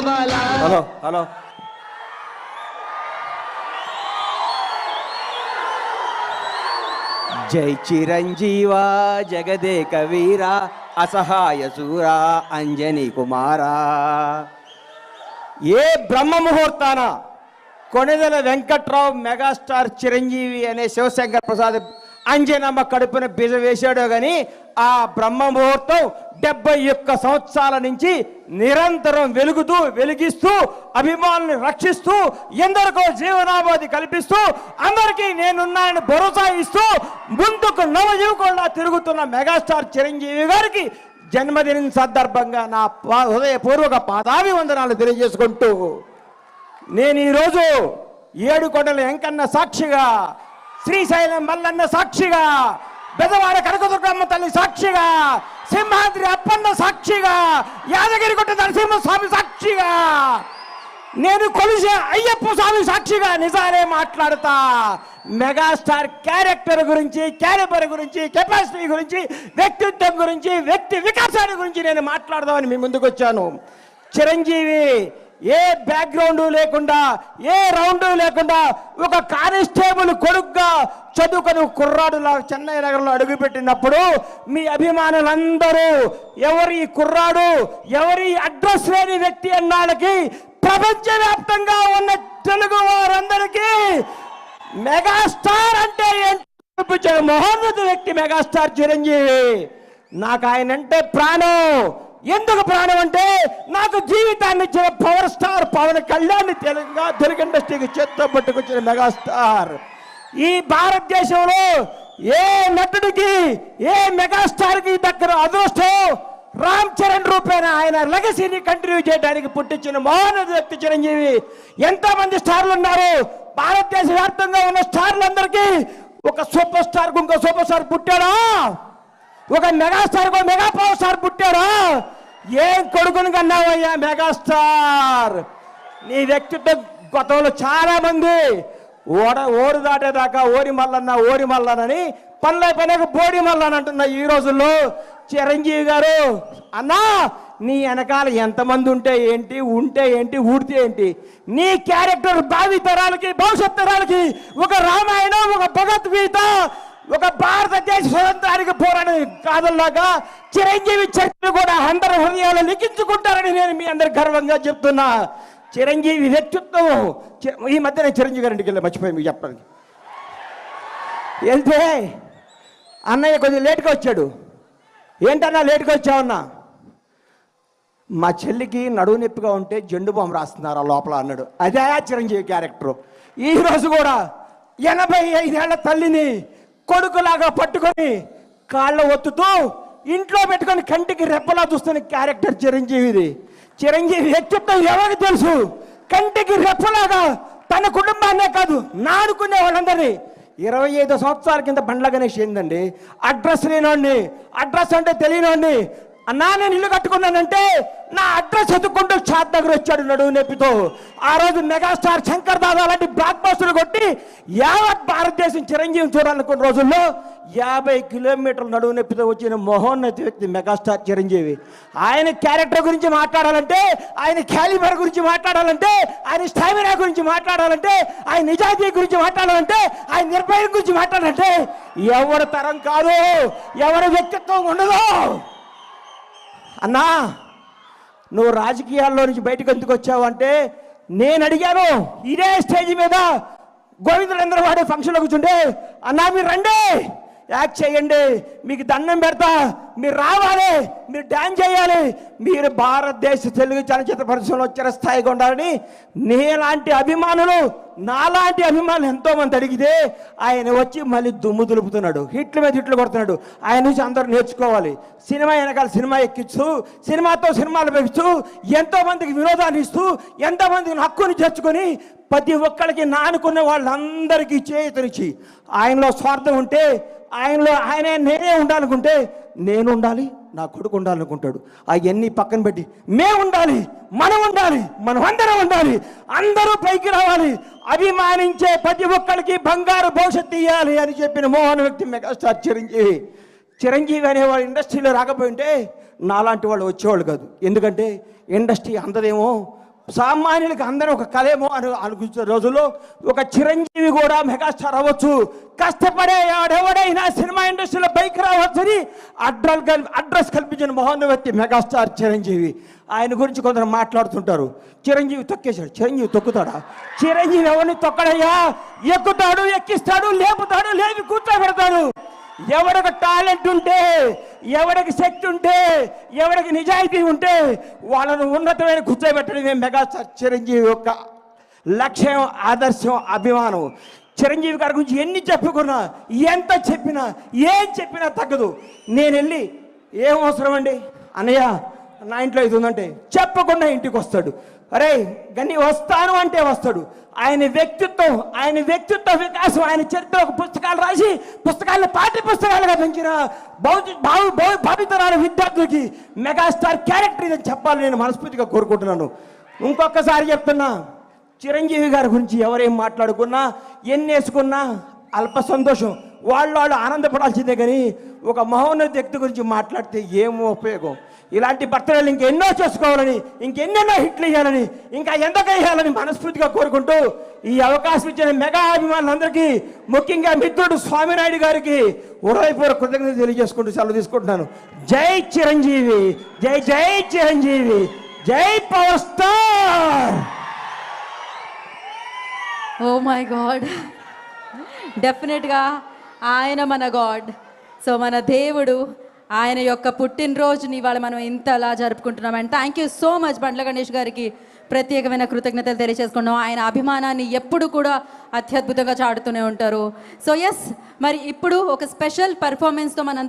బల. Hello hello, జై చిరంజీవ జగదేక వీర అసహాయ శూర అంజనీ కుమారా. ఏ బ్రహ్మ ముహూర్తాన కొణిదెల వెంకట్రావు మెగాస్టార్ చిరంజీవి అనే శివశంకర్ ప్రసాద్ అంజనమ్మ కడుపున బీజ వేశాడో కానీ ఆ బ్రహ్మ ముహూర్తం 71 సంవత్సరాల నుంచి నిరంతరం వెలిగిస్తూ అభిమానుల్ని రక్షిస్తూ ఎందరికో జీవనాభాది కల్పిస్తూ అందరికీ నేనున్నానని భరోసా ఇస్తూ ముందుకు నవయువకుల్లా తిరుగుతున్న మెగాస్టార్ చిరంజీవి గారికి జన్మదినం సందర్భంగా నా హృదయపూర్వక పాదాభివందనాలు తెలియజేసుకుంటూ నేను ఈరోజు ఏడుకొండల వెంకన్న సాక్షిగా, శ్రీశైలం మల్లన్న సాక్షిగా, బెదవాడ కనకదుర్గమ్మ తల్లి సాక్షిగా, సింహాద్రి అప్పన్న సాక్షిగా, యాదగిరిగుట్ట నరసింహస్వామి సాక్షిగా, నేను కొలిసే అయ్యప్ప స్వామి సాక్షిగా నిజాలే మాట్లాడతా. మెగాస్టార్ క్యారెక్టర్ గురించి, క్యారెక్టర్ గురించి, కెపాసిటీ గురించి, వ్యక్తిత్వం గురించి, వ్యక్తి వికాసాన్ని గురించి నేను మాట్లాడదామని మీ ముందుకు వచ్చాను. చిరంజీవి ఏ బ్యాక్గ్రౌండ్ లేకుండా, ఏ రౌండ్ లేకుండా ఒక కానిస్టేబుల్ కొడుకుగా చదువుకొని కుర్రాడులా చెన్నై నగరంలో అడుగుపెట్టినప్పుడు మీ అభిమానులందరూ ఎవరి కుర్రాడు, ఎవరి అడ్రస్ లేని వ్యక్తి అన్నాళ్ళకి ప్రపంచవ్యాప్తంగా ఉన్న తెలుగు వారందరికీ మెగాస్టార్ అంటే ఏంటో మహోన్నత వ్యక్తి మెగాస్టార్ చిరంజీవి. నాకు ఆయన అంటే ప్రాణం. ఎందుకు ప్రాణం అంటే నాకు జీవితాన్ని ఇచ్చిన పవర్ స్టార్ పవన్ కళ్యాణ్ తెలుగు ఇండస్ట్రీకి చేత్తో పట్టుకొచ్చిన మెగాస్టార్. ఈ భారతదేశంలో ఏ నటుడికి, ఏ మెగాస్టార్కి దగ్గర అదృష్టం రామ్ చరణ్ రూపేణ ఆయన లెగసీని కంటిన్యూ చేయడానికి పుట్టించిన మహోన్నత వ్యక్తి చిరంజీవి. ఎంతో మంది స్టార్లు ఉన్నారు. భారతదేశ వ్యాప్తంగా ఉన్న స్టార్లందరికీ ఒక సూపర్ స్టార్ ఇంకో సూపర్ స్టార్ పుట్టాడా? ఒక మెగాస్టార్ మెగా పవర్ స్టార్ పుట్టాడా? ఏం కొడుకుని కన్నావయ్యా మెగాస్టార్? నీ వ్యక్తిత్వం గతంలో చాలా మంది ఓరు దాటేదాకా ఓరి మల్లనని పనిలేక బోడి మల్లన అంటున్న ఈ రోజుల్లో చిరంజీవి గారు అన్నా నీ వెనకాల ఎంతమంది ఉంటే ఏంటి, ఊడితే ఏంటి? నీ క్యారెక్టర్ భావి తరాలకి, భవిష్యత్ తరాలకి ఒక రామాయణం, ఒక భగవద్గీత, ఒక భారతదేశ స్వతంత్రానికి పోరాడే కాదల్లాగా చిరంజీవి చరిత్ర కూడా అందరి హృదయాలు లిఖించుకుంటారని నేను మీ అందరికి గర్వంగా చెప్తున్నా. చిరంజీవి వ్యక్తిత్వం ఈ మధ్య నేను చిరంజీవి గారింటికి వెళ్ళి మర్చిపోయి మీకు చెప్పడానికి వెళ్తే అన్నయ్య కొంచెం లేట్గా వచ్చాడు. ఏంటన్నా లేట్గా వచ్చావన్నా? మా చెల్లికి నడువు నొప్పిగా ఉంటే జెండు బాంబు రాస్తున్నారు లోపల అన్నాడు. అదే చిరంజీవి క్యారెక్టర్. ఈరోజు కూడా 85 ఏళ్ల తల్లిని కొడుకులాగా పట్టుకొని కాళ్ళ ఒత్తుతూ ఇంట్లో పెట్టుకొని కంటికి రెప్పలా చూస్తున్న క్యారెక్టర్ చిరంజీవిది. చిరంజీవి వ్యక్తిత్వం ఎవరికి తెలుసు? కంటికి రెప్పలాగా తన కుటుంబాన్నే కాదు నానుకునే వాళ్ళందరినీ 25 సంవత్సరాల కింద బండ్ల గణేష్ ఏందండి అడ్రస్ లేనోడిని, అడ్రస్ అంటే తెలియనోడిని అన్నా నేను ఇల్లు కట్టుకున్నానంటే నా అడ్రస్ ఎత్తుకుంటూ ఛాత్ దగ్గర వచ్చాడు నడువు నొప్పితో. ఆ రోజు మెగాస్టార్ శంకర్ దాదా లాంటి బ్లాక్ బస్టర్లు కొట్టి యావత్ భారతదేశం చిరంజీవి చూడాలనుకున్న రోజుల్లో 50 కిలోమీటర్ల నడువు నొప్పితో వచ్చిన మహోన్నత వ్యక్తి మెగాస్టార్ చిరంజీవి. ఆయన క్యారెక్టర్ గురించి మాట్లాడాలంటే, ఆయన క్యాలిబర్ గురించి మాట్లాడాలంటే, ఆయన స్టామినా గురించి మాట్లాడాలంటే, ఆయన నిజాయితీ గురించి మాట్లాడాలంటే, ఆయన నిర్భయం గురించి మాట్లాడాలంటే ఎవరి తరం కాదు, ఎవరి వ్యక్తిత్వం ఉండదు. అన్నా నువ్వు రాజకీయాల్లో నుంచి బయటకు ఎందుకు వచ్చావు అంటే నేను అడిగాను. ఇదే స్టేజ్ మీద గోవిందరందరూ వాడే ఫంక్షన్లో కూర్చుంటే అన్నా మీరు రండి, యాక్ట్ చేయండి, మీకు దండం పెడతా, మీరు రావాలి, మీరు డ్యాన్స్ చేయాలి, మీరు భారతదేశ తెలుగు చలనచిత్ర పరిశ్రమలో చిరస్థాయిగా ఉండాలని నీలాంటి అభిమానులు, నాలాంటి అభిమానులు ఎంతోమంది అడిగితే ఆయన వచ్చి మళ్ళీ దుమ్ము దులుపుతున్నాడు, హిట్ల మీద హిట్లు కొడుతున్నాడు. ఆయన నుంచి అందరూ నేర్చుకోవాలి. సినిమా వెనకాల సినిమా ఎక్కిస్తూ, సినిమాతో సినిమాలు పెంచుతూ, ఎంతోమందికి వినోదాన్ని ఇస్తూ, ఎంతోమందికి హక్కుని తెచ్చుకొని ప్రతి ఒక్కరికి నానుకున్న వాళ్ళందరికీ చేతునిచ్చి ఆయనలో స్వార్థం ఉంటే, ఆయనే నేనే ఉండాలనుకుంటే నేను ఉండాలి, నా కొడుకు ఉండాలనుకుంటాడు. అవన్నీ పక్కన పెట్టి మేము ఉండాలి, మనం ఉండాలి, మనం అందరం ఉండాలి, అందరూ పైకి రావాలి, అభిమానించే ప్రతి ఒక్కరికి బంగారు భవిష్యత్తు ఇవ్వాలి అని చెప్పిన మోహన్ వ్యక్తి మెగాస్టార్ చిరంజీవి. చిరంజీవి అనేవాడు ఇండస్ట్రీలో రాకపోయింటే నాలాంటి వాళ్ళు వచ్చేవాళ్ళు కాదు. ఎందుకంటే ఇండస్ట్రీ అందదేమో సామాన్యులకి అందరూ ఒక కలేమో అని అనుకుంటున్న రోజుల్లో ఒక చిరంజీవి కూడా మెగాస్టార్ అవ్వచ్చు, కష్టపడే ఎవడైనా సినిమా ఇండస్ట్రీలో పైకి రావచ్చని అడ్రస్ కల్పించిన మహోన్నత మెగాస్టార్ చిరంజీవి. ఆయన గురించి కొందరు మాట్లాడుతుంటారు, చిరంజీవి తొక్కేశాడు. చిరంజీవి తొక్కుతాడా? చిరంజీవి ఎవరిని తొక్కడయ్యా? ఎక్కుతాడు, ఎక్కిస్తాడు, లేపుతాడు, లేపి కూర్చోబెడతాడు. ఎవడికి టాలెంట్ ఉంటే, ఎవడికి శక్తి ఉంటే, ఎవడికి నిజాయితీ ఉంటే వాళ్ళను ఉన్నతమైన కూర్చోబెట్టడమే మెగాస్టార్ చిరంజీవి యొక్క లక్ష్యం, ఆదర్శం, అభిమానం. చిరంజీవి గారి గురించి ఎన్ని చెప్పుకున్నా, ఎంత చెప్పినా, ఏం చెప్పినా తగ్గదు. నేను వెళ్ళి ఏం అవసరం అండి అన్నయ్య నా ఇంట్లో ఇది ఉందంటే చెప్పకుండా ఇంటికి వస్తాడు. అరే గని వస్తాను అంటే వస్తాడు. ఆయన వ్యక్తిత్వ వికాసం, ఆయన చరిత్ర పుస్తకాలు రాసి పుస్తకాలను పాఠ్య పుస్తకాలుగా పెంచిన భావితరాల విద్యార్థులకి మెగాస్టార్ క్యారెక్టర్ ఇదని చెప్పాలని నేను మనస్ఫూర్తిగా కోరుకుంటున్నాను. ఇంకొకసారి చెప్తున్నా, చిరంజీవి గారి గురించి ఎవరేం మాట్లాడుకున్నా, ఎన్ని వేసుకున్నా అల్ప సంతోషం, వాళ్ళు ఆనందపడాల్సిందే. కానీ ఒక మహోన్నత వ్యక్తి గురించి మాట్లాడితే ఏమో ఉపయోగం? ఇలాంటి బర్త్డేలు ఇంకెన్నో చేసుకోవాలని, ఇంకెన్నెన్నో హిట్లు ఇవ్వాలని, ఇంకా ఎంతగా వేయాలని మనస్ఫూర్తిగా కోరుకుంటూ ఈ అవకాశం ఇచ్చిన మెగా అభిమానులందరికీ, ముఖ్యంగా మిత్రుడు స్వామినాయుడు గారికి హృదయపూర్వక కృతజ్ఞత తెలియజేసుకుంటూ సెలవు తీసుకుంటున్నాను. జై చిరంజీవి, జై జై చిరంజీవి, జై power star. Oh my god, డెఫినెట్గా ఆయన మన గాడ్. సో మన దేవుడు, ఆయన యొక్క పుట్టినరోజుని ఇవాళ మనం ఇంతలా జరుపుకుంటున్నాం. And thank you so much Bandla Ganesh గారికి ప్రత్యేకమైన కృతజ్ఞతలు తెలియజేసుకున్నాం. ఆయన అభిమానాన్ని ఎప్పుడు కూడా అత్యద్భుతంగా చాటుతూనే ఉంటారు. సో ఎస్, మరి ఇప్పుడు ఒక స్పెషల్ పర్ఫార్మెన్స్తో మనందరినీ